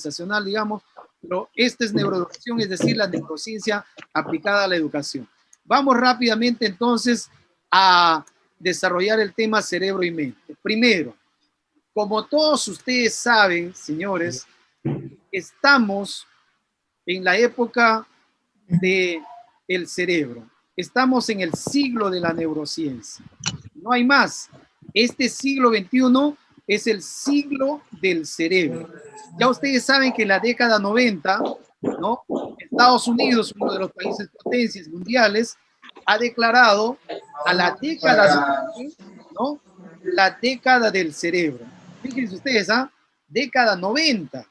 organizacional, digamos, pero esta es neuroeducación, es decir, la neurociencia aplicada a la educación. Vamos rápidamente entonces a desarrollar el tema cerebro y mente. Primero, como todos ustedes saben, señores, estamos en la época del cerebro. Estamos en el siglo de la neurociencia. No hay más. Este siglo XXI es el siglo del cerebro. Ya ustedes saben que en la década 90, ¿no? Estados Unidos, uno de los países potencias mundiales, ha declarado a la década, ¿no? La década del cerebro. Fíjense ustedes, ¿ah? Década 90.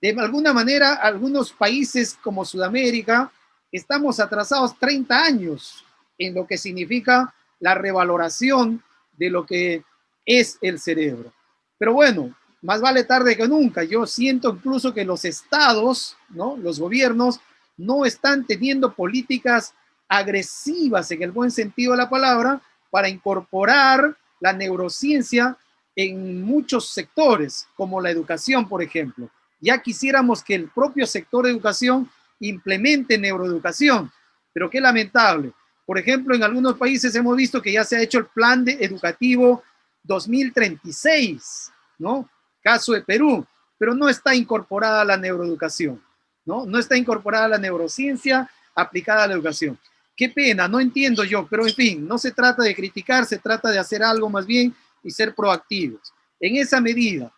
De alguna manera, algunos países como Sudamérica, estamos atrasados 30 años en lo que significa la revaloración de lo que es el cerebro. Pero bueno, más vale tarde que nunca. Yo siento incluso que los estados, ¿no? Los gobiernos, no están teniendo políticas agresivas en el buen sentido de la palabra para incorporar la neurociencia en muchos sectores, como la educación, por ejemplo. Ya quisiéramos que el propio sector de educación implemente neuroeducación, pero qué lamentable. Por ejemplo, en algunos países hemos visto que ya se ha hecho el plan educativo 2036, ¿no? Caso de Perú, pero no está incorporada la neuroeducación, ¿no? No está incorporada la neurociencia aplicada a la educación. Qué pena, no entiendo yo, pero en fin, no se trata de criticar, se trata de hacer algo más bien y ser proactivos. En esa medida,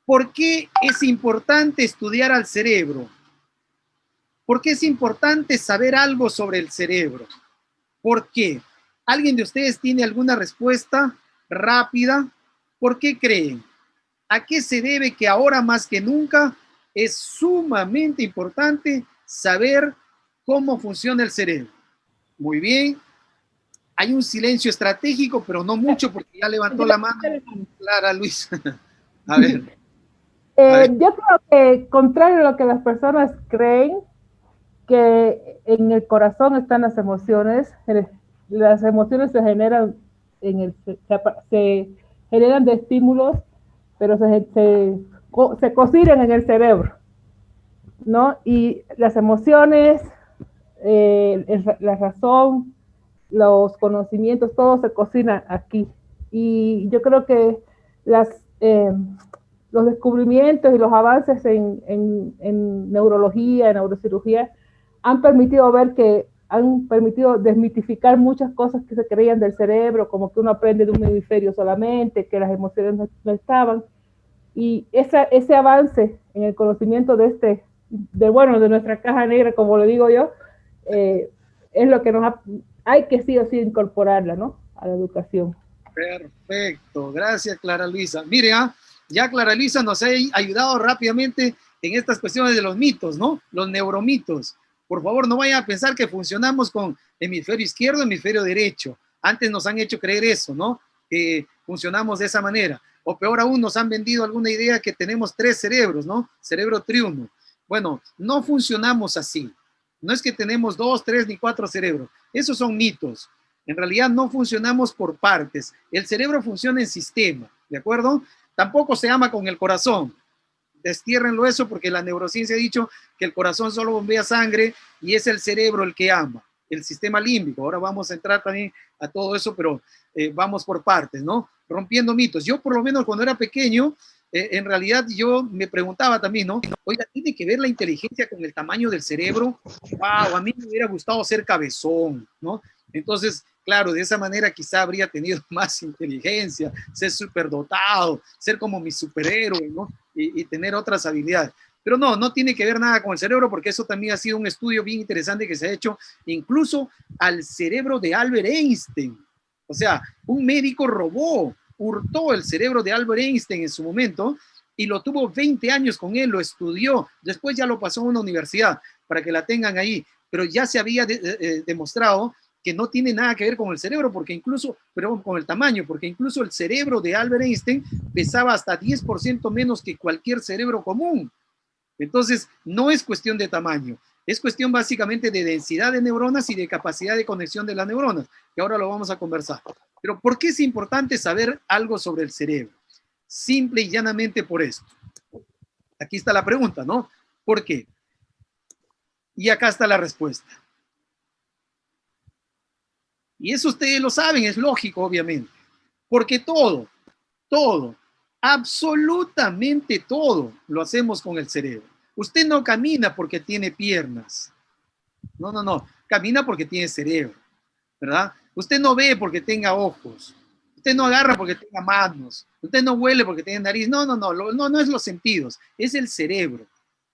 ¿por qué es importante estudiar al cerebro? ¿Por qué es importante saber algo sobre el cerebro? ¿Por qué? ¿Alguien de ustedes tiene alguna respuesta rápida? ¿Por qué creen? ¿A qué se debe que ahora más que nunca es sumamente importante saber cómo funciona el cerebro? Muy bien. Hay un silencio estratégico, pero no mucho porque ya levantó la mano Clara Luis. A ver. Yo creo que, contrario a lo que las personas creen, que en el corazón están las emociones se generan se generan de estímulos, pero se cocinan en el cerebro, ¿no? Y las emociones, la razón, los conocimientos, todo se cocina aquí. Y yo creo que las... los descubrimientos y los avances en neurología, en neurocirugía, han permitido desmitificar muchas cosas que se creían del cerebro, como que uno aprende de un hemisferio solamente, que las emociones no estaban. Y ese avance en el conocimiento de nuestra caja negra, como lo digo yo, es lo que hay que sí o sí incorporarla, ¿no? A la educación. Perfecto, gracias Clara Luisa. Mire, ya Clara Luisa nos ha ayudado rápidamente en estas cuestiones de los mitos, ¿no? Los neuromitos. Por favor, no vayan a pensar que funcionamos con hemisferio izquierdo, hemisferio derecho. Antes nos han hecho creer eso, ¿no? Que funcionamos de esa manera. O peor aún, nos han vendido alguna idea que tenemos 3 cerebros, ¿no? Cerebro triuno. Bueno, no funcionamos así. No es que tenemos 2, 3 ni 4 cerebros. Esos son mitos. En realidad no funcionamos por partes. El cerebro funciona en sistema, ¿de acuerdo? Tampoco se ama con el corazón. Destiérrenlo eso porque la neurociencia ha dicho que el corazón solo bombea sangre y es el cerebro el que ama, el sistema límbico. Ahora vamos a entrar también a todo eso, pero vamos por partes, ¿no? Rompiendo mitos. Yo por lo menos cuando era pequeño, en realidad yo me preguntaba también, ¿no? Oiga, ¿tiene que ver la inteligencia con el tamaño del cerebro? Wow, a mí me hubiera gustado ser cabezón, ¿no? Entonces, claro, de esa manera quizá habría tenido más inteligencia, ser superdotado, ser como mi superhéroe, ¿no? Y tener otras habilidades. Pero no tiene que ver nada con el cerebro, porque eso también ha sido un estudio bien interesante que se ha hecho incluso al cerebro de Albert Einstein. O sea, un médico hurtó el cerebro de Albert Einstein en su momento y lo tuvo 20 años con él, lo estudió, después ya lo pasó a una universidad para que la tengan ahí, pero ya se había demostrado que no tiene nada que ver con el cerebro, porque incluso, pero con el tamaño, porque incluso el cerebro de Albert Einstein pesaba hasta 10% menos que cualquier cerebro común. Entonces, no es cuestión de tamaño, es cuestión básicamente de densidad de neuronas y de capacidad de conexión de las neuronas, que ahora lo vamos a conversar. Pero ¿por qué es importante saber algo sobre el cerebro? Simple y llanamente por esto. Aquí está la pregunta, ¿no? ¿Por qué? Y acá está la respuesta. Y eso ustedes lo saben, es lógico, obviamente. Porque todo, absolutamente todo lo hacemos con el cerebro. Usted no camina porque tiene piernas. No. Camina porque tiene cerebro, ¿verdad? Usted no ve porque tenga ojos. Usted no agarra porque tenga manos. Usted no huele porque tenga nariz. No es los sentidos, es el cerebro.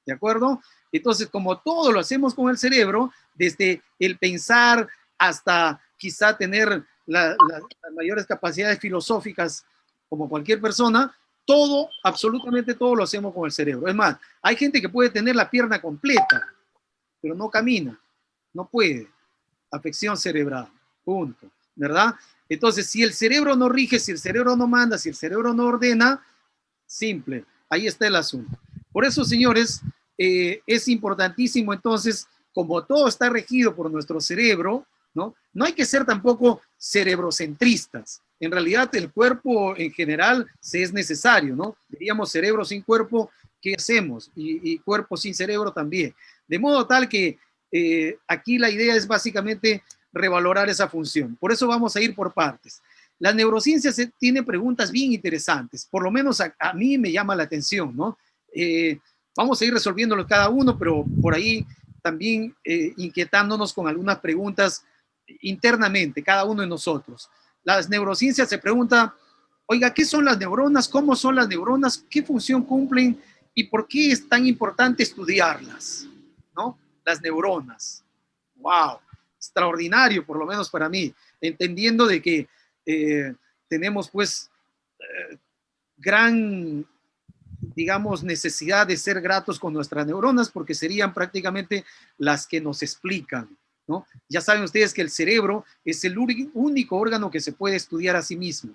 ¿De acuerdo? Entonces, como todo lo hacemos con el cerebro, desde el pensar hasta quizá tener las mayores capacidades filosóficas como cualquier persona, todo, absolutamente todo lo hacemos con el cerebro. Es más, hay gente que puede tener la pierna completa, pero no camina, no puede. Afección cerebral, punto, ¿verdad? Entonces, si el cerebro no rige, si el cerebro no manda, si el cerebro no ordena, simple, ahí está el asunto. Por eso, señores, es importantísimo entonces, como todo está regido por nuestro cerebro, ¿no? No hay que ser tampoco cerebrocentristas. En realidad, el cuerpo en general se es necesario, ¿no? Diríamos cerebro sin cuerpo, ¿qué hacemos? Y cuerpo sin cerebro también. De modo tal que aquí la idea es básicamente revalorar esa función. Por eso vamos a ir por partes. La neurociencia tiene preguntas bien interesantes, por lo menos a mí me llama la atención, ¿no? Vamos a ir resolviéndolo cada uno, pero por ahí también inquietándonos con algunas preguntas internamente, cada uno de nosotros. Las neurociencias se pregunta, oiga, ¿qué son las neuronas? ¿Cómo son las neuronas? ¿Qué función cumplen? ¿Y por qué es tan importante estudiarlas? ¿No? Las neuronas. ¡Wow! Extraordinario, por lo menos para mí, entendiendo de que tenemos pues gran, digamos, necesidad de ser gratos con nuestras neuronas porque serían prácticamente las que nos explican, ¿no? Ya saben ustedes que el cerebro es el único órgano que se puede estudiar a sí mismo.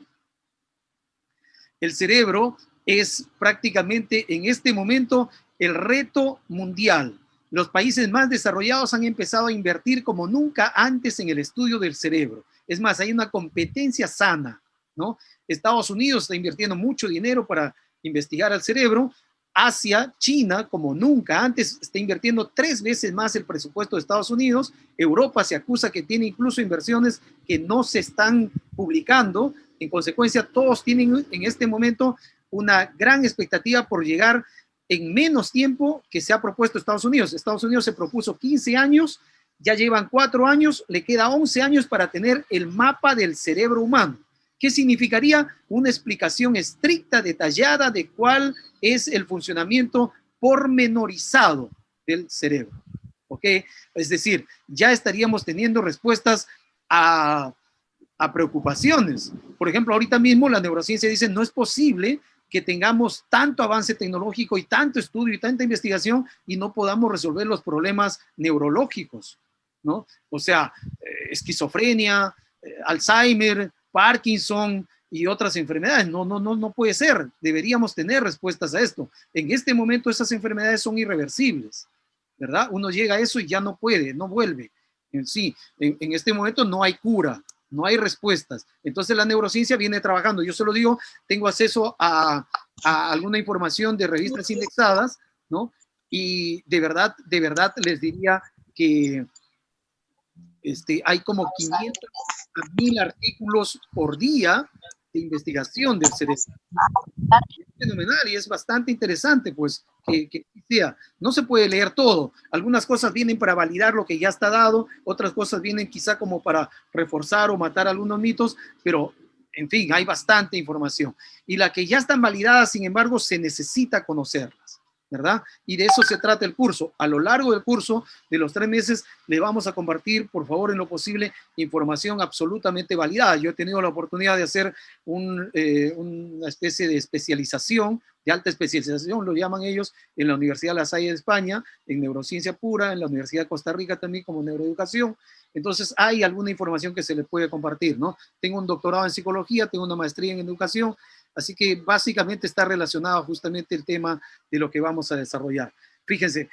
El cerebro es prácticamente en este momento el reto mundial. Los países más desarrollados han empezado a invertir como nunca antes en el estudio del cerebro. Es más, hay una competencia sana, ¿no? Estados Unidos está invirtiendo mucho dinero para investigar al cerebro. Asia, China, como nunca antes, está invirtiendo 3 veces más el presupuesto de Estados Unidos. Europa se acusa que tiene incluso inversiones que no se están publicando. En consecuencia, todos tienen en este momento una gran expectativa por llegar en menos tiempo que se ha propuesto Estados Unidos. Estados Unidos se propuso 15 años, ya llevan 4 años, le queda 11 años para tener el mapa del cerebro humano. ¿Qué significaría? Una explicación estricta, detallada de cuál es el funcionamiento pormenorizado del cerebro. ¿Ok? Es decir, ya estaríamos teniendo respuestas a preocupaciones. Por ejemplo, ahorita mismo la neurociencia dice no es posible que tengamos tanto avance tecnológico y tanto estudio y tanta investigación y no podamos resolver los problemas neurológicos, ¿no? O sea, esquizofrenia, Alzheimer, Parkinson y otras enfermedades. No puede ser. Deberíamos tener respuestas a esto. En este momento esas enfermedades son irreversibles, ¿verdad? Uno llega a eso y ya no puede, no vuelve. Sí, en este momento no hay cura, no hay respuestas. Entonces la neurociencia viene trabajando. Yo se lo digo, tengo acceso a alguna información de revistas indexadas, ¿no? Y de verdad les diría que hay como 500 a 1000 artículos por día de investigación del cerebro. Es fenomenal y es bastante interesante, pues, que sea. No se puede leer todo. Algunas cosas vienen para validar lo que ya está dado, otras cosas vienen quizá como para reforzar o matar algunos mitos, pero, en fin, hay bastante información. Y la que ya están validadas, sin embargo, se necesita conocerlas, ¿verdad? Y de eso se trata el curso. A lo largo del curso, de los 3 meses, le vamos a compartir, por favor, en lo posible, información absolutamente validada. Yo he tenido la oportunidad de hacer una especie de especialización, de alta especialización, lo llaman ellos, en la Universidad La Salle de España, en neurociencia pura, en la Universidad de Costa Rica también como neuroeducación. Entonces, hay alguna información que se le puede compartir, ¿no? Tengo un doctorado en psicología, tengo una maestría en educación, así que básicamente está relacionado justamente el tema de lo que vamos a desarrollar. Fíjense,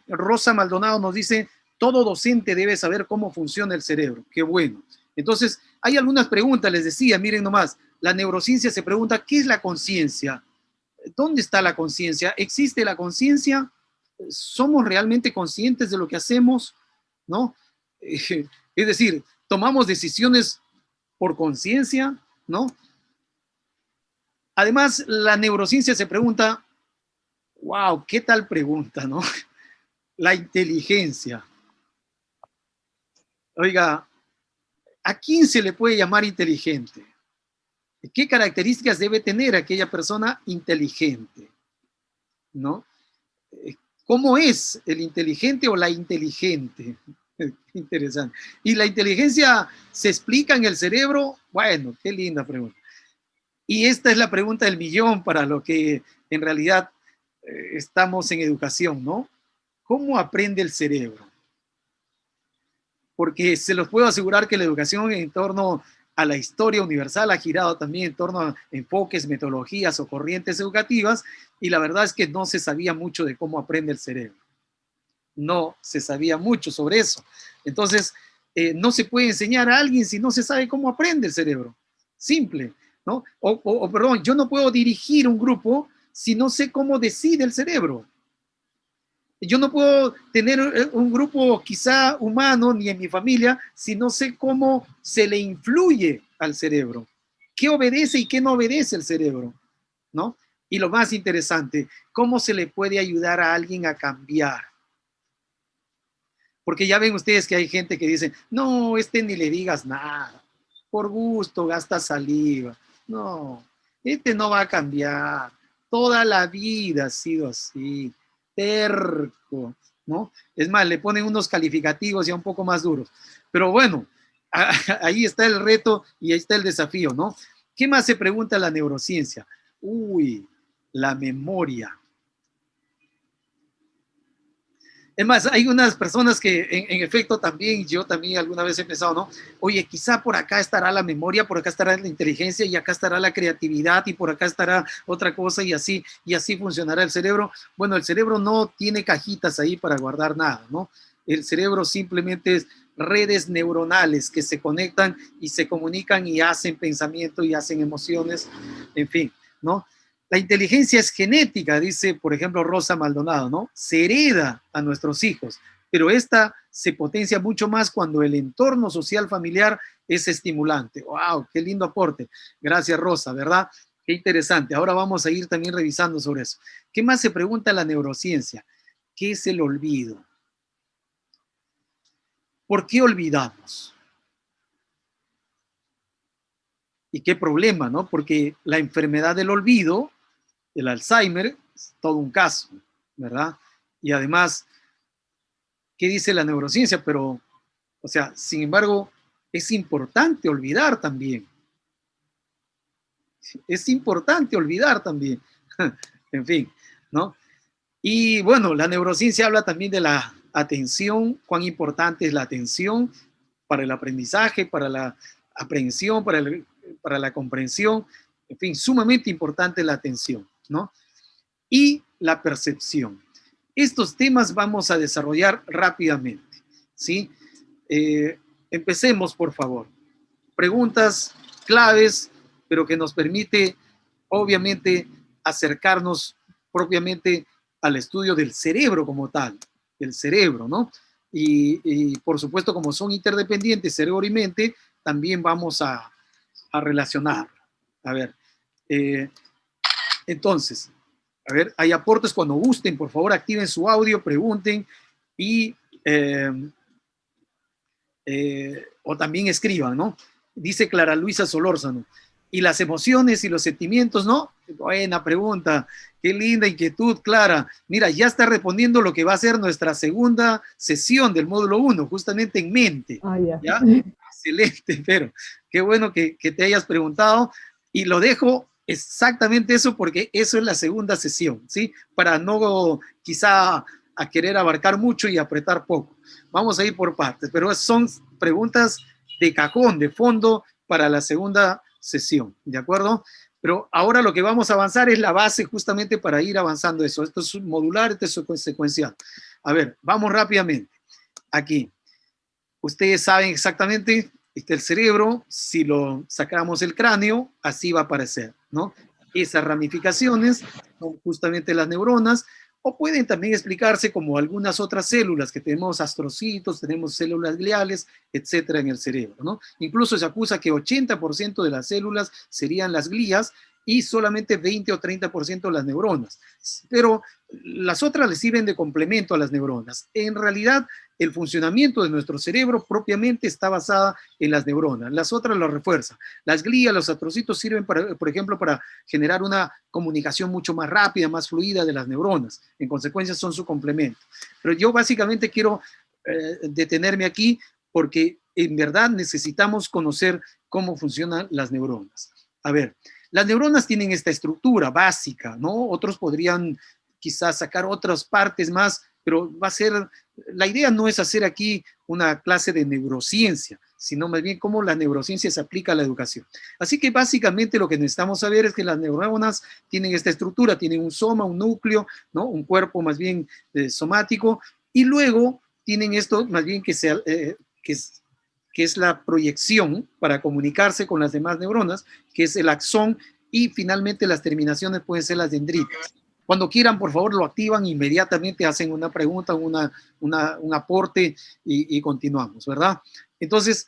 Rosa Maldonado nos dice, todo docente debe saber cómo funciona el cerebro. Qué bueno. Entonces, hay algunas preguntas, les decía, miren nomás, la neurociencia se pregunta, ¿qué es la conciencia? ¿Dónde está la conciencia? ¿Existe la conciencia? ¿Somos realmente conscientes de lo que hacemos? ¿No? Es decir, ¿tomamos decisiones por conciencia? ¿No? Además, la neurociencia se pregunta, wow, ¿qué tal pregunta, no? La inteligencia. Oiga, ¿a quién se le puede llamar inteligente? ¿Qué características debe tener aquella persona inteligente? ¿No? ¿Cómo es el inteligente o la inteligente? Interesante. ¿Y la inteligencia se explica en el cerebro? Bueno, qué linda pregunta. Y esta es la pregunta del millón para lo que en realidad estamos en educación, ¿no? ¿Cómo aprende el cerebro? Porque se los puedo asegurar que la educación en torno a la historia universal ha girado también en torno a enfoques, metodologías o corrientes educativas, y la verdad es que no se sabía mucho de cómo aprende el cerebro. No se sabía mucho sobre eso. Entonces, no se puede enseñar a alguien si no se sabe cómo aprende el cerebro. Simple, ¿no? Perdón, yo no puedo dirigir un grupo si no sé cómo decide el cerebro. Yo no puedo tener un grupo quizá humano ni en mi familia si no sé cómo se le influye al cerebro. ¿Qué obedece y qué no obedece el cerebro? ¿No? Y lo más interesante, ¿cómo se le puede ayudar a alguien a cambiar? Porque ya ven ustedes que hay gente que dice, no, ni le digas nada. Por gusto, gasta saliva. No, no va a cambiar. Toda la vida ha sido así. Terco, ¿no? Es más, le ponen unos calificativos ya un poco más duros. Pero bueno, ahí está el reto y ahí está el desafío, ¿no? ¿Qué más se pregunta la neurociencia? Uy, la memoria. Es más, hay unas personas que en efecto también, yo también alguna vez he pensado, ¿no? Oye, quizá por acá estará la memoria, por acá estará la inteligencia y acá estará la creatividad y por acá estará otra cosa y así funcionará el cerebro. Bueno, el cerebro no tiene cajitas ahí para guardar nada, ¿no? El cerebro simplemente es redes neuronales que se conectan y se comunican y hacen pensamiento y hacen emociones, en fin, ¿no? La inteligencia es genética, dice, por ejemplo, Rosa Maldonado, ¿no? Se hereda a nuestros hijos, pero esta se potencia mucho más cuando el entorno social familiar es estimulante. ¡Wow! ¡Qué lindo aporte! Gracias, Rosa, ¿verdad? Qué interesante. Ahora vamos a ir también revisando sobre eso. ¿Qué más se pregunta la neurociencia? ¿Qué es el olvido? ¿Por qué olvidamos? ¿Y qué problema, no? Porque la enfermedad del olvido, el Alzheimer, es todo un caso, ¿verdad? Y además, ¿qué dice la neurociencia? Pero, o sea, sin embargo, es importante olvidar también. Es importante olvidar también. En fin, ¿no? Y bueno, la neurociencia habla también de la atención, cuán importante es la atención para el aprendizaje, para la aprehensión, para la comprensión. En fin, sumamente importante la atención, ¿no? Y la percepción. Estos temas vamos a desarrollar rápidamente, ¿sí? Empecemos, por favor. Preguntas claves, pero que nos permite, obviamente, acercarnos propiamente al estudio del cerebro como tal, el cerebro, ¿no? Por supuesto, como son interdependientes, cerebro y mente, también vamos a relacionar. A ver, entonces, a ver, hay aportes cuando gusten, por favor, activen su audio, pregunten y o también escriban, ¿no? Dice Clara Luisa Solórzano. ¿Y las emociones y los sentimientos, no? Buena pregunta, qué linda inquietud, Clara. Mira, ya está respondiendo lo que va a ser nuestra segunda sesión del módulo 1, justamente en mente. ¿Ya? Excelente, pero qué bueno que te hayas preguntado y lo dejo exactamente eso porque eso es la segunda sesión, ¿sí? Para no quizá a querer abarcar mucho y apretar poco. Vamos a ir por partes, pero son preguntas de cajón, de fondo para la segunda sesión, ¿de acuerdo? Pero ahora lo que vamos a avanzar es la base justamente para ir avanzando eso. Esto es modular, esto es secuencial. A ver, vamos rápidamente. Aquí, ustedes saben exactamente, el cerebro, si lo sacamos el cráneo, así va a aparecer, ¿no? Esas ramificaciones son justamente las neuronas, o pueden también explicarse como algunas otras células que tenemos, astrocitos, tenemos células gliales, etcétera, en el cerebro, ¿no? Incluso se acusa que 80% de las células serían las glías y solamente 20 o 30% las neuronas. Pero las otras le sirven de complemento a las neuronas. En realidad, el funcionamiento de nuestro cerebro propiamente está basada en las neuronas. Las otras lo refuerzan. Las glías, los astrocitos sirven, para, por ejemplo, para generar una comunicación mucho más rápida, más fluida de las neuronas. En consecuencia, son su complemento. Pero yo básicamente quiero detenerme aquí porque en verdad necesitamos conocer cómo funcionan las neuronas. A ver, las neuronas tienen esta estructura básica, ¿no? Otros podrían quizás sacar otras partes más, pero va a ser, la idea no es hacer aquí una clase de neurociencia, sino más bien cómo la neurociencia se aplica a la educación. Así que básicamente lo que necesitamos saber es que las neuronas tienen esta estructura, tienen un soma, un núcleo, ¿no? Un cuerpo más bien somático, y luego tienen esto más bien que es la proyección para comunicarse con las demás neuronas, que es el axón, y finalmente las terminaciones pueden ser las dendritas. Cuando quieran, por favor, lo activan, inmediatamente hacen una pregunta, un aporte y continuamos, ¿verdad? Entonces,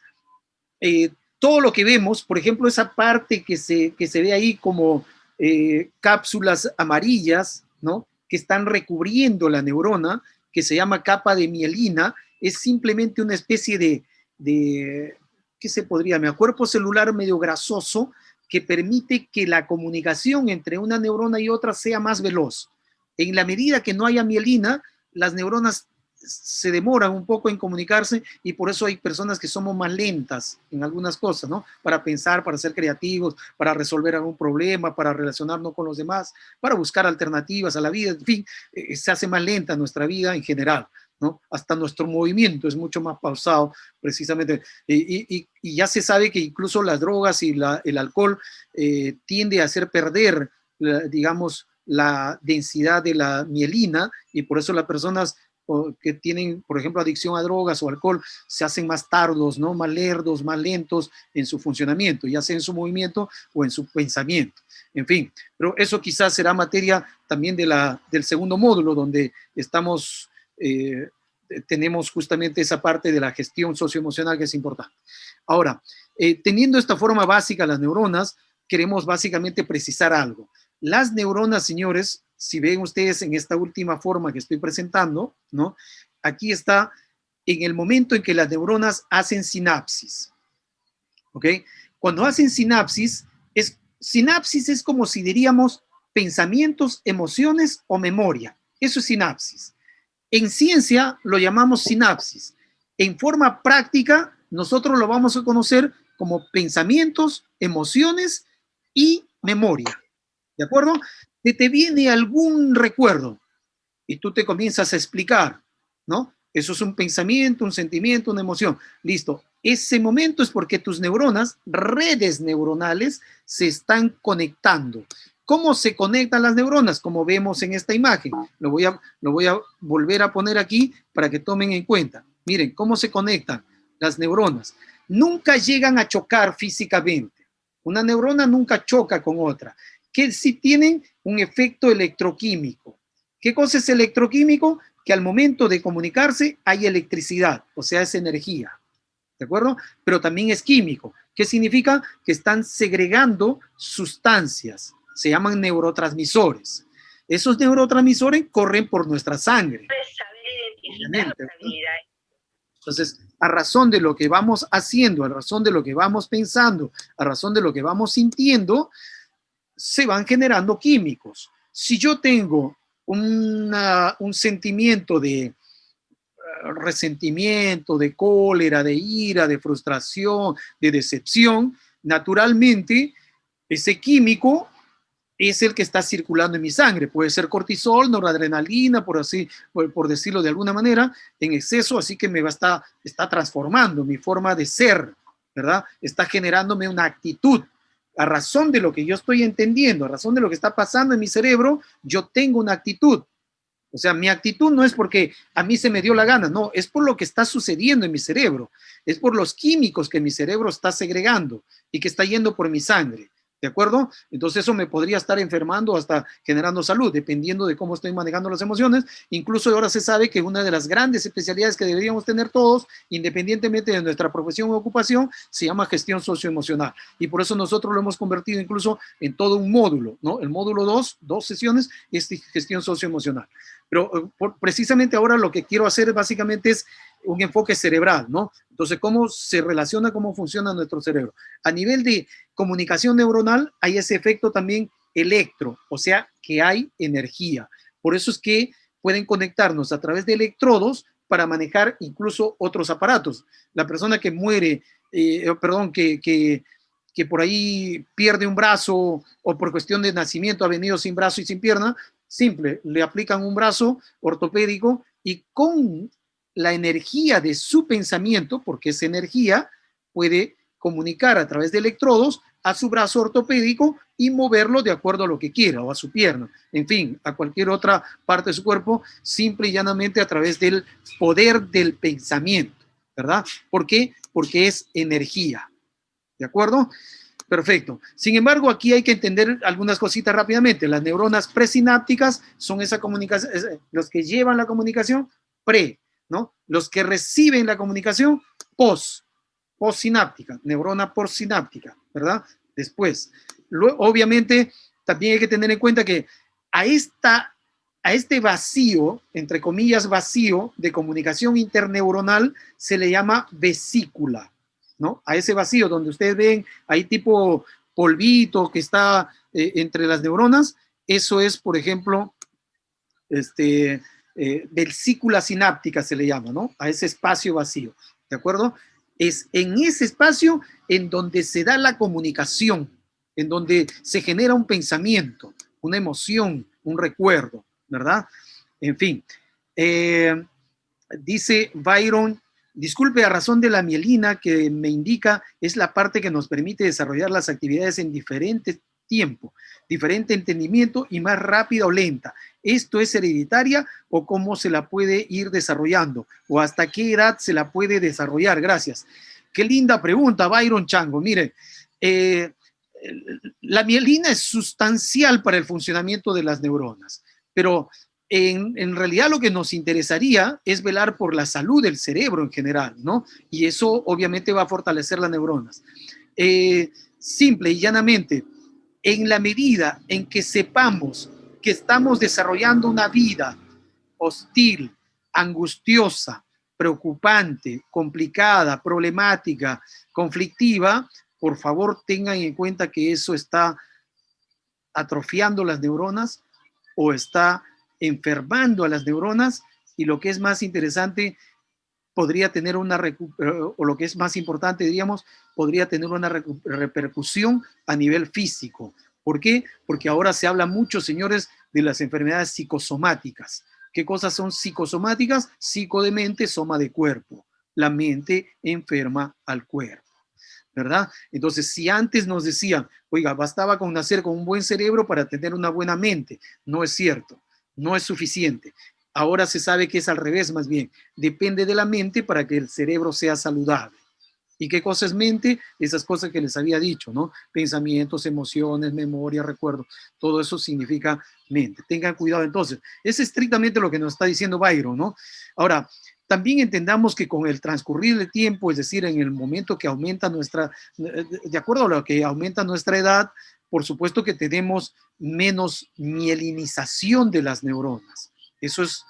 todo lo que vemos, por ejemplo, esa parte que se ve ahí como cápsulas amarillas, ¿no? Que están recubriendo la neurona, que se llama capa de mielina, es simplemente una especie de ¿qué se podría llamar? Cuerpo celular medio grasoso que permite que la comunicación entre una neurona y otra sea más veloz. En la medida que no haya mielina, las neuronas se demoran un poco en comunicarse y por eso hay personas que somos más lentas en algunas cosas, ¿no? Para pensar, para ser creativos, para resolver algún problema, para relacionarnos con los demás, para buscar alternativas a la vida, en fin, se hace más lenta nuestra vida en general, ¿no? Hasta nuestro movimiento es mucho más pausado, precisamente. Y ya se sabe que incluso las drogas y el alcohol tiende a hacer perder, digamos, la densidad de la mielina y por eso las personas que tienen, por ejemplo, adicción a drogas o alcohol, se hacen más tardos, ¿no? Más lerdos, más lentos en su funcionamiento, ya sea en su movimiento o en su pensamiento. En fin, pero eso quizás será materia también del segundo módulo, donde estamos, tenemos justamente esa parte de la gestión socioemocional que es importante. Ahora, teniendo esta forma básica las neuronas, queremos básicamente precisar algo. Las neuronas, señores, si ven ustedes en esta última forma que estoy presentando, ¿no? Aquí está en el momento en que las neuronas hacen sinapsis, ¿ok? Cuando hacen sinapsis es como si diríamos pensamientos, emociones o memoria. Eso es sinapsis. En ciencia lo llamamos sinapsis. En forma práctica, nosotros lo vamos a conocer como pensamientos, emociones y memoria. ¿De acuerdo? Te viene algún recuerdo y tú te comienzas a explicar, ¿no? Eso es un pensamiento, un sentimiento, una emoción. Listo. Ese momento es porque tus neuronas, redes neuronales, se están conectando. ¿Cómo se conectan las neuronas? Como vemos en esta imagen. Lo voy a volver a poner aquí para que tomen en cuenta. Miren, ¿cómo se conectan las neuronas? Nunca llegan a chocar físicamente. Una neurona nunca choca con otra, que sí tienen un efecto electroquímico. ¿Qué cosa es electroquímico? Que al momento de comunicarse hay electricidad, o sea, es energía, ¿de acuerdo? Pero también es químico. ¿Qué significa? Que están segregando sustancias, se llaman neurotransmisores. Esos neurotransmisores corren por nuestra sangre. Obviamente, ¿no? Entonces, a razón de lo que vamos haciendo, a razón de lo que vamos pensando, a razón de lo que vamos sintiendo, se van generando químicos. Si yo tengo un sentimiento de resentimiento, de cólera, de ira, de frustración, de decepción, naturalmente ese químico es el que está circulando en mi sangre. Puede ser cortisol, noradrenalina, por decirlo de alguna manera, en exceso, así que está transformando mi forma de ser, ¿verdad? Está generándome una actitud. A razón de lo que yo estoy entendiendo, a razón de lo que está pasando en mi cerebro, yo tengo una actitud. O sea, mi actitud no es porque a mí se me dio la gana, no, es por lo que está sucediendo en mi cerebro, es por los químicos que mi cerebro está segregando y que está yendo por mi sangre. ¿De acuerdo? Entonces eso me podría estar enfermando hasta generando salud, dependiendo de cómo estoy manejando las emociones. Incluso ahora se sabe que una de las grandes especialidades que deberíamos tener todos, independientemente de nuestra profesión o ocupación, se llama gestión socioemocional. Y por eso nosotros lo hemos convertido incluso en todo un módulo, ¿no? El módulo 2 sesiones, es gestión socioemocional. Pero precisamente ahora lo que quiero hacer básicamente es un enfoque cerebral, ¿no? Entonces, ¿cómo se relaciona, cómo funciona nuestro cerebro? A nivel de comunicación neuronal hay ese efecto también electro, o sea, que hay energía. Por eso es que pueden conectarnos a través de electrodos para manejar incluso otros aparatos. La persona que muere, que por ahí pierde un brazo o por cuestión de nacimiento ha venido sin brazo y sin pierna, simple, le aplican un brazo ortopédico y con la energía de su pensamiento, porque esa energía puede comunicar a través de electrodos a su brazo ortopédico y moverlo de acuerdo a lo que quiera, o a su pierna, en fin, a cualquier otra parte de su cuerpo, simple y llanamente a través del poder del pensamiento, ¿verdad? ¿Por qué? Porque es energía, ¿de acuerdo? Perfecto. Sin embargo, aquí hay que entender algunas cositas rápidamente. Las neuronas presinápticas son esa comunicación, los que llevan la comunicación pre, ¿no? Los que reciben la comunicación postsináptica, neurona postsináptica, ¿verdad? Después. Luego, obviamente, también hay que tener en cuenta que a este vacío, entre comillas vacío, de comunicación interneuronal se le llama vesícula, ¿no? A ese vacío donde ustedes ven ahí tipo polvito que está entre las neuronas, eso es, por ejemplo, vesícula sináptica se le llama, ¿no? A ese espacio vacío, ¿de acuerdo? Es en ese espacio en donde se da la comunicación, en donde se genera un pensamiento, una emoción, un recuerdo, ¿verdad? En fin, dice Byron, disculpe, a razón de la mielina que me indica es la parte que nos permite desarrollar las actividades en diferentes tiempo, diferente entendimiento y más rápida o lenta. ¿Esto es hereditaria o cómo se la puede ir desarrollando? ¿O hasta qué edad se la puede desarrollar? Gracias. Qué linda pregunta, Byron Chango. Mire, la mielina es sustancial para el funcionamiento de las neuronas, pero en realidad lo que nos interesaría es velar por la salud del cerebro en general, ¿no? Y eso obviamente va a fortalecer las neuronas. Simple y llanamente, en la medida en que sepamos que estamos desarrollando una vida hostil, angustiosa, preocupante, complicada, problemática, conflictiva, por favor tengan en cuenta que eso está atrofiando las neuronas o está enfermando a las neuronas y lo que es más interesante, podría tener o lo que es más importante, diríamos, podría tener una repercusión a nivel físico. ¿Por qué? Porque ahora se habla mucho, señores, de las enfermedades psicosomáticas. ¿Qué cosas son psicosomáticas? Psico de mente, soma de cuerpo. La mente enferma al cuerpo, ¿verdad? Entonces, si antes nos decían, oiga, bastaba con nacer con un buen cerebro para tener una buena mente, no es cierto, no es suficiente. Ahora se sabe que es al revés, más bien. Depende de la mente para que el cerebro sea saludable. ¿Y qué cosa es mente? Esas cosas que les había dicho, ¿no? Pensamientos, emociones, memoria, recuerdo. Todo eso significa mente. Tengan cuidado entonces. Es estrictamente lo que nos está diciendo Byron, ¿no? Ahora, también entendamos que con el transcurrir del tiempo, es decir, en el momento que aumenta de acuerdo a lo que aumenta nuestra edad, por supuesto que tenemos menos mielinización de las neuronas. Eso es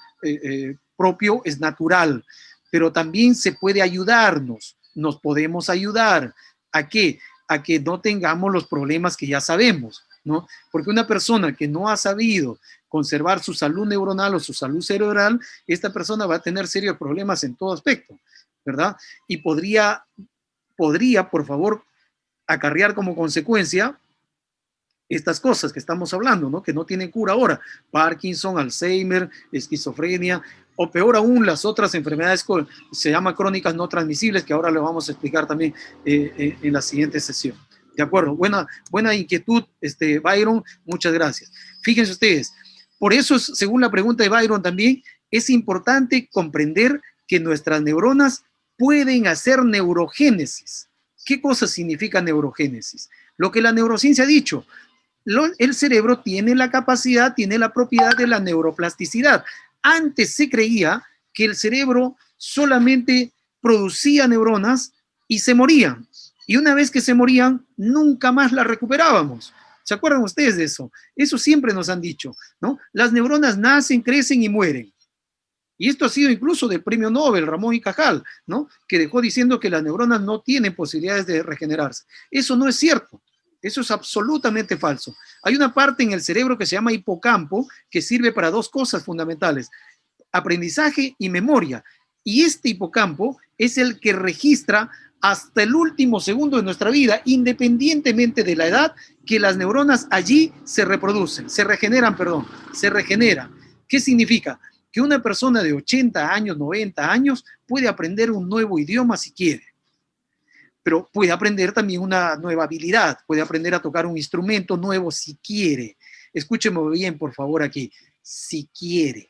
propio, es natural, pero también se puede ayudarnos, nos podemos ayudar. ¿A qué? A que no tengamos los problemas que ya sabemos, ¿no? Porque una persona que no ha sabido conservar su salud neuronal o su salud cerebral, esta persona va a tener serios problemas en todo aspecto, ¿verdad? Y podría, por favor, acarrear como consecuencia estas cosas que estamos hablando, ¿no? Que no tienen cura ahora. Parkinson, Alzheimer, esquizofrenia, o peor aún, las otras enfermedades se llaman crónicas no transmisibles, que ahora le vamos a explicar también en la siguiente sesión. De acuerdo, buena inquietud, Byron, muchas gracias. Fíjense ustedes, por eso, según la pregunta de Byron también, es importante comprender que nuestras neuronas pueden hacer neurogénesis. ¿Qué cosa significa neurogénesis? Lo que la neurociencia ha dicho, el cerebro tiene la capacidad, tiene la propiedad de la neuroplasticidad. Antes se creía que el cerebro solamente producía neuronas y se morían. Y una vez que se morían, nunca más las recuperábamos. ¿Se acuerdan ustedes de eso? Eso siempre nos han dicho, ¿no? Las neuronas nacen, crecen y mueren. Y esto ha sido incluso del premio Nobel, Ramón y Cajal, ¿no? Que dejó diciendo que las neuronas no tienen posibilidades de regenerarse. Eso no es cierto. Eso es absolutamente falso. Hay una parte en el cerebro que se llama hipocampo que sirve para dos cosas fundamentales: aprendizaje y memoria. Y este hipocampo es el que registra hasta el último segundo de nuestra vida, independientemente de la edad, que las neuronas allí se reproducen, se regeneran, perdón, se regeneran. ¿Qué significa? Que una persona de 80 años, 90 años puede aprender un nuevo idioma si quiere, pero puede aprender también una nueva habilidad, puede aprender a tocar un instrumento nuevo si quiere. Escúcheme bien, por favor, aquí, si quiere,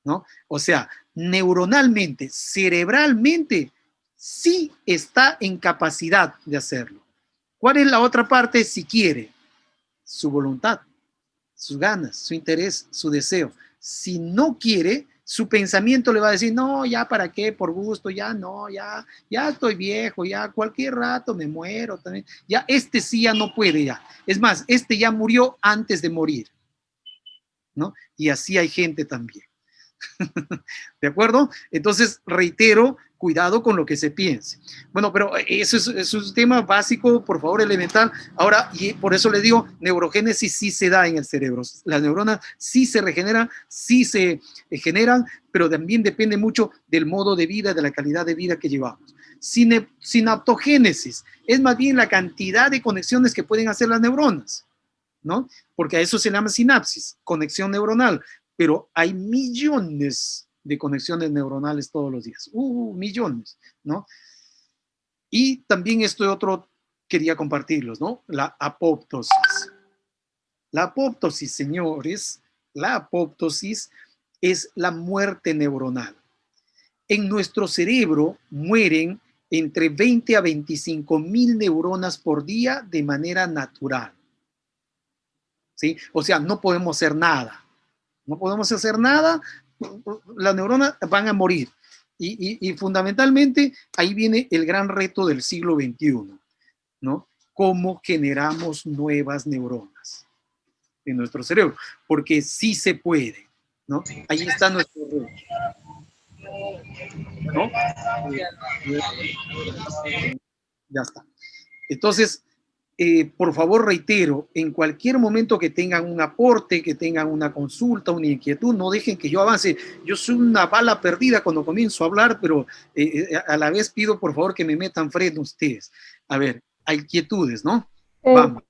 ¿no? O sea, neuronalmente, cerebralmente, sí está en capacidad de hacerlo. ¿Cuál es la otra parte? Si quiere, su voluntad, sus ganas, su interés, su deseo. Si no quiere, su pensamiento le va a decir, no, ya para qué, por gusto, ya no, ya estoy viejo, ya cualquier rato me muero también. Ya este sí ya no puede ya. Es más, este ya murió antes de morir, ¿no? Y así hay gente también. ¿De acuerdo? Entonces, reitero, cuidado con lo que se piense. Bueno, pero eso es un tema básico, por favor, elemental. Ahora, y por eso le digo, neurogénesis sí se da en el cerebro. Las neuronas sí se regeneran, sí se generan, pero también depende mucho del modo de vida, de la calidad de vida que llevamos. Sinaptogénesis es más bien la cantidad de conexiones que pueden hacer las neuronas, ¿no? Porque a eso se llama sinapsis, conexión neuronal, pero hay millones de conexiones neuronales todos los días, millones, ¿no? Y también esto otro quería compartirlos, ¿no? La apoptosis. La apoptosis, señores, la apoptosis es la muerte neuronal. En nuestro cerebro mueren entre 20 a 25,000 neuronas por día de manera natural, ¿sí? O sea, no podemos hacer nada. No podemos hacer nada, las neuronas van a morir. Y fundamentalmente ahí viene el gran reto del siglo XXI, ¿no? ¿Cómo generamos nuevas neuronas en nuestro cerebro? Porque sí se puede, ¿no? Ahí está nuestro reto, ¿no? Ya está. Entonces, por favor, reitero, en cualquier momento que tengan un aporte, que tengan una consulta, una inquietud, no dejen que yo avance. Yo soy una bala perdida cuando comienzo a hablar, pero a la vez pido, por favor, que me metan freno ustedes. A ver, hay inquietudes, ¿no? Vamos.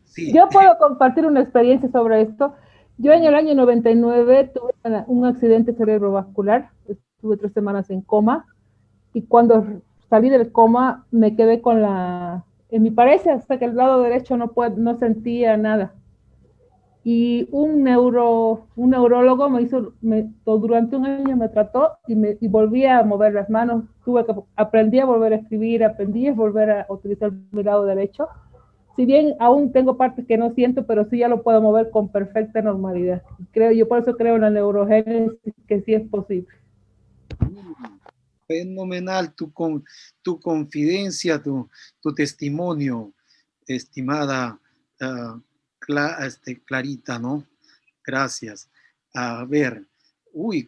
Sí. Yo puedo compartir una experiencia sobre esto. Yo en el año 99 tuve un accidente cerebrovascular, estuve 3 semanas en coma, y cuando salí del coma me quedé con en mi pareja hasta que el lado derecho no sentía nada. Y un neurólogo durante un año me trató y volví a mover las manos. Aprendí a volver a escribir, aprendí a volver a utilizar mi lado derecho. Si bien aún tengo partes que no siento, pero sí ya lo puedo mover con perfecta normalidad. Yo por eso creo en la neurogénesis, que sí es posible. Fenomenal tu confidencia, tu testimonio, estimada Clarita, ¿no? Gracias. A ver,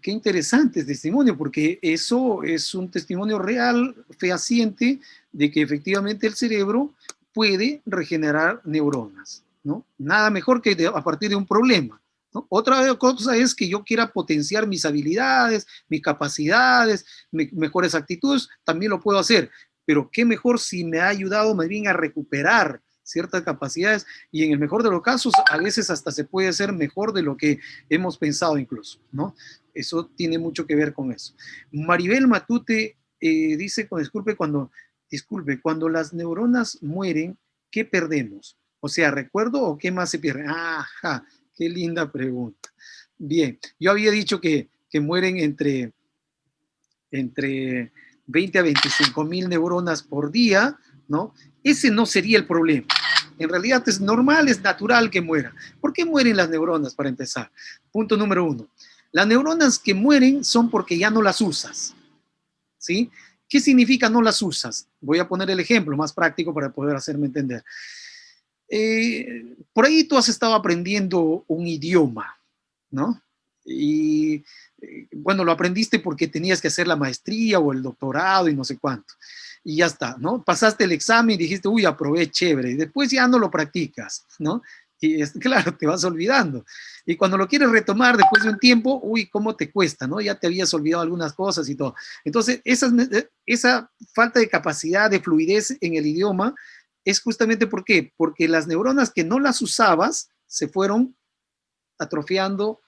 qué interesante testimonio, porque eso es un testimonio real, fehaciente, de que efectivamente el cerebro puede regenerar neuronas, ¿no? Nada mejor que a partir de un problema, ¿no? Otra cosa es que yo quiera potenciar mis habilidades, mis capacidades, mejores actitudes, también lo puedo hacer, pero qué mejor si me ha ayudado más bien a recuperar ciertas capacidades, y en el mejor de los casos a veces hasta se puede hacer mejor de lo que hemos pensado incluso, ¿no? Eso tiene mucho que ver con eso. Maribel Matute dice, disculpe, cuando las neuronas mueren, ¿qué perdemos? O sea, ¿recuerdo o qué más se pierde? Ajá, qué linda pregunta. Bien, yo había dicho que mueren entre 20 a 25,000 neuronas por día, ¿no? Ese no sería el problema. En realidad es normal, es natural que muera. ¿Por qué mueren las neuronas, para empezar? Punto número uno. Las neuronas que mueren son porque ya no las usas, ¿sí? ¿Qué significa no las usas? Voy a poner el ejemplo más práctico para poder hacerme entender. Por ahí tú has estado aprendiendo un idioma, ¿no? Y bueno, lo aprendiste porque tenías que hacer la maestría o el doctorado y no sé cuánto. Y ya está, ¿no? Pasaste el examen y dijiste, uy, aprobé, chévere. Y después ya no lo practicas, ¿no? Y claro, te vas olvidando. Y cuando lo quieres retomar después de un tiempo, uy, cómo te cuesta, ¿no? Ya te habías olvidado algunas cosas y todo. Entonces, esa falta de capacidad, de fluidez en el idioma, es justamente ¿por qué? Porque las neuronas que no las usabas se fueron atrofiando,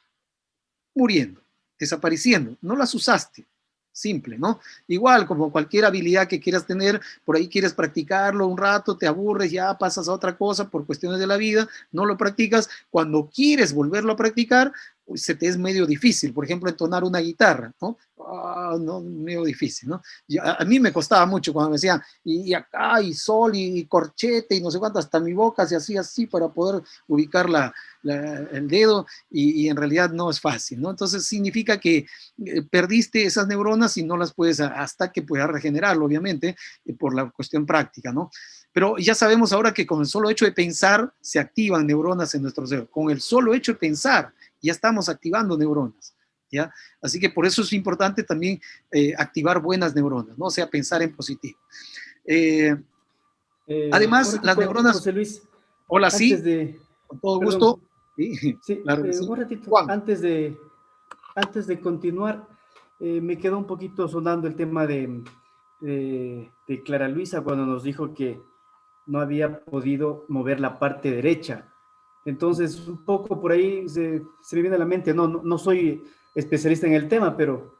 muriendo, desapareciendo, no las usaste. Simple, ¿no? Igual, como cualquier habilidad que quieras tener, por ahí quieres practicarlo un rato, te aburres, ya pasas a otra cosa por cuestiones de la vida, no lo practicas. Cuando quieres volverlo a practicar, se te es medio difícil. Por ejemplo, entonar una guitarra, ¿no? No, medio difícil, ¿no? A mí me costaba mucho cuando me decían, y acá, y sol, y corchete, y no sé cuánto, hasta mi boca se hacía así para poder ubicar el dedo, y en realidad no es fácil, ¿no? Entonces significa que perdiste esas neuronas y no las puedes, hasta que puedas regenerarlo, obviamente, por la cuestión práctica, ¿no? Pero ya sabemos ahora que con el solo hecho de pensar se activan neuronas en nuestro cerebro. Con el solo hecho de pensar ya estamos activando neuronas, ¿ya? Así que por eso es importante también activar buenas neuronas, ¿no? O sea, pensar en positivo. Además, las neuronas... José Luis, Hola, antes sí, de... con todo Perdón, gusto. Sí, sí, claro que sí. un ratito, Juan. antes de continuar, me quedó un poquito sonando el tema de Clara Luisa cuando nos dijo que no había podido mover la parte derecha. Entonces, un poco por ahí se me viene a la mente, no soy especialista en el tema, pero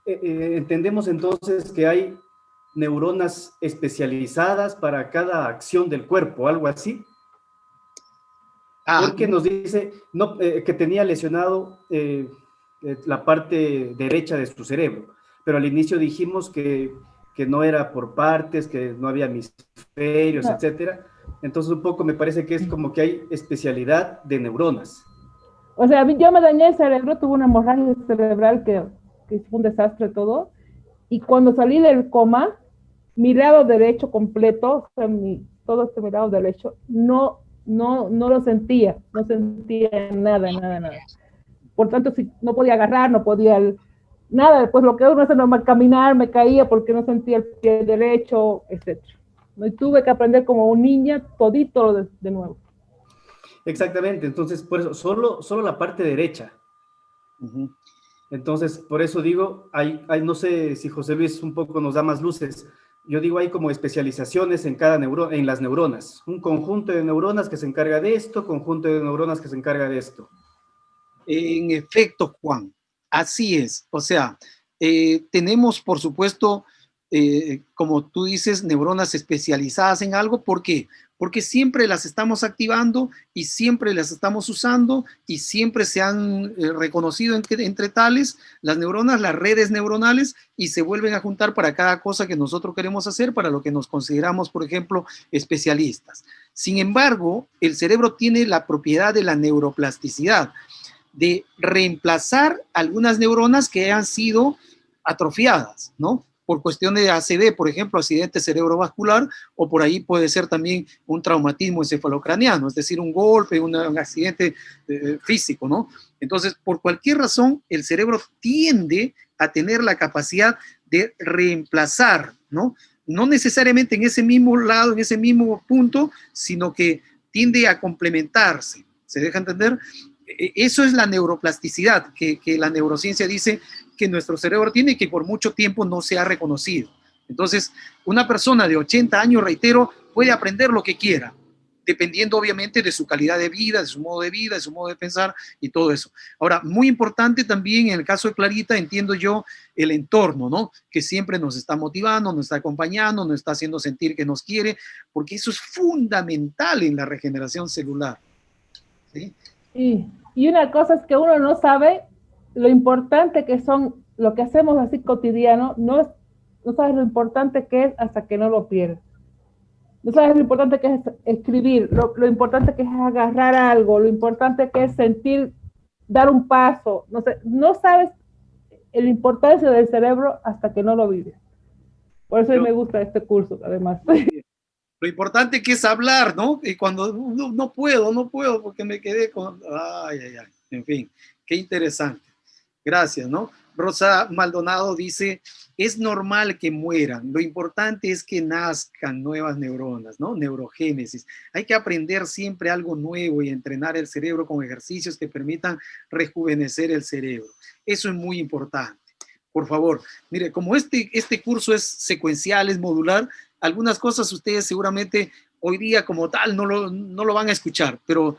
entendemos entonces que hay neuronas especializadas para cada acción del cuerpo, algo así. Porque nos dice no, que tenía lesionado la parte derecha de su cerebro, pero al inicio dijimos que no era por partes, que no había hemisferios, No. etcétera. Entonces un poco me parece que es como que hay especialidad de neuronas. O sea, yo me dañé el cerebro, tuve una hemorragia cerebral que fue un desastre todo. Y cuando salí del coma, mi lado derecho completo, o sea, todo este mi lado derecho, no lo sentía, no sentía nada. Por tanto, si no podía agarrar, no podía nada. Pues lo que uno hace normal, caminar, me caía porque no sentía el pie derecho, etc. Y tuve que aprender como un niña todito de nuevo. Exactamente, entonces por eso, solo la parte derecha. Entonces, por eso digo, no sé si José Luis un poco nos da más luces. Yo digo, hay como especializaciones en en las neuronas. Un conjunto de neuronas que se encarga de esto, conjunto de neuronas que se encarga de esto. En efecto, Juan, así es. O sea, tenemos, por supuesto, como tú dices, neuronas especializadas en algo. ¿Por qué? Porque siempre las estamos activando y siempre las estamos usando y siempre se han reconocido entre tales las neuronas, las redes neuronales, y se vuelven a juntar para cada cosa que nosotros queremos hacer, para lo que nos consideramos, por ejemplo, especialistas. Sin embargo, el cerebro tiene la propiedad de la neuroplasticidad, de reemplazar algunas neuronas que han sido atrofiadas, ¿no? Por cuestiones de ACV, por ejemplo, accidente cerebrovascular, o por ahí puede ser también un traumatismo encefalocraniano, es decir, un golpe, un accidente físico, ¿no? Entonces, por cualquier razón, el cerebro tiende a tener la capacidad de reemplazar, ¿no? No necesariamente en ese mismo lado, en ese mismo punto, sino que tiende a complementarse. ¿Se deja entender? Eso es la neuroplasticidad que la neurociencia dice que nuestro cerebro tiene y que por mucho tiempo no se ha reconocido. Entonces, una persona de 80 años, reitero, puede aprender lo que quiera, dependiendo obviamente de su calidad de vida, de su modo de vida, de su modo de pensar y todo eso. Ahora, muy importante también en el caso de Clarita, entiendo yo, el entorno, ¿no? Que siempre nos está motivando, nos está acompañando, nos está haciendo sentir que nos quiere, porque eso es fundamental en la regeneración celular. ¿Sí? Y una cosa es que uno no sabe lo importante que son, lo que hacemos así cotidiano, no sabes lo importante que es hasta que no lo pierdes. No sabes lo importante que es escribir, lo importante que es agarrar algo, lo importante que es sentir, dar un paso. No sé, no sabes la importancia del cerebro hasta que no lo vives. Por eso me gusta este curso, además. Lo importante que es hablar, ¿no? Y cuando no puedo porque me quedé con... Ay, ay, ay. En fin, qué interesante. Gracias, ¿no? Rosa Maldonado dice, es normal que mueran, lo importante es que nazcan nuevas neuronas, ¿no? Neurogénesis. Hay que aprender siempre algo nuevo y entrenar el cerebro con ejercicios que permitan rejuvenecer el cerebro. Eso es muy importante. Por favor, mire, como este curso es secuencial, es modular, algunas cosas ustedes seguramente hoy día como tal no lo van a escuchar, pero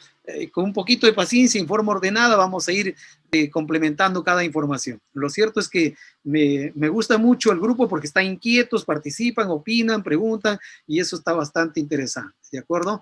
con un poquito de paciencia, en forma ordenada, vamos a ir complementando cada información. Lo cierto es que me gusta mucho el grupo porque están inquietos, participan, opinan, preguntan, y eso está bastante interesante, ¿de acuerdo?